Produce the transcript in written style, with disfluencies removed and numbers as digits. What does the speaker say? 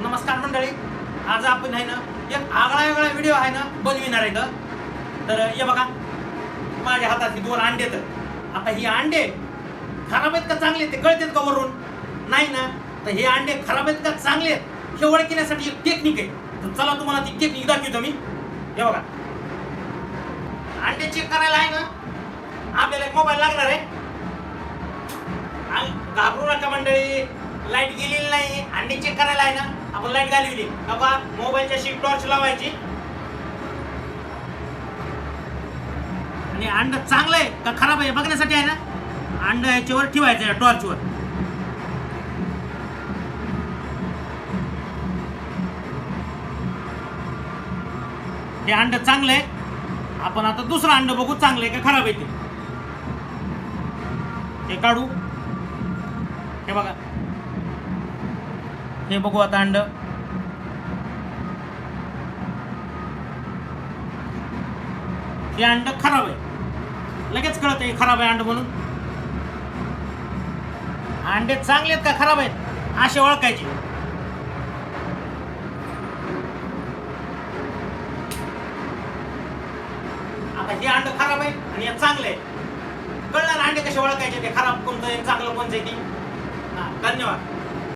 नमस्कार मंडळी, आज आपण आहे ना एक आगळा वेगळा व्हिडिओ आहे ना बनविणार आहे तर हे बघा माझ्या हातात ही 2 अंडे आहेत. आता ही अंडे खराब आहेत का चांगले ते कळतात का वरून? नाही ना. तर हे अंडे खराब आहेत का चांगले आहेत हे ओळखण्यासाठी एक टेक्निक आहे. तर चला तुम्हाला ती टेक्निक दाखवतो मी. हे बघा अंडे चेक करायला आहे ना आपल्याला एक मोबाईल लागणार आहे. घाबरू नका मंडळी, लाईट गेलेली नाही. अंडे चेक करायला आहे ना आपण लाईट घालवली बाबा मोबाईलच्या शीट टॉर्च लावायची आणि अंड चांगलं आहे का खराब आहे बघण्यासाठी आहे ना अंड याच्यावर ठेवायचं टॉर्चवर. हे अंड चांगलं आहे. आपण आता दुसरं अंड बघू चांगलं आहे का खराब आहे ते काढू. हे बघा हे बघू आता अंड. हे अंड खराब आहे. लगेच कळत आहे खराब आहे अंड म्हणून. अंडे चांगले आहेत का खराब आहेत असे ओळखायचे. आता हे अंड खराब आहे आणि हे चांगले आहे. कळणार अंडे कसे ओळखायचे ते खराब कोणतं आहे चांगलं कोणतं आहे ती. धन्यवाद.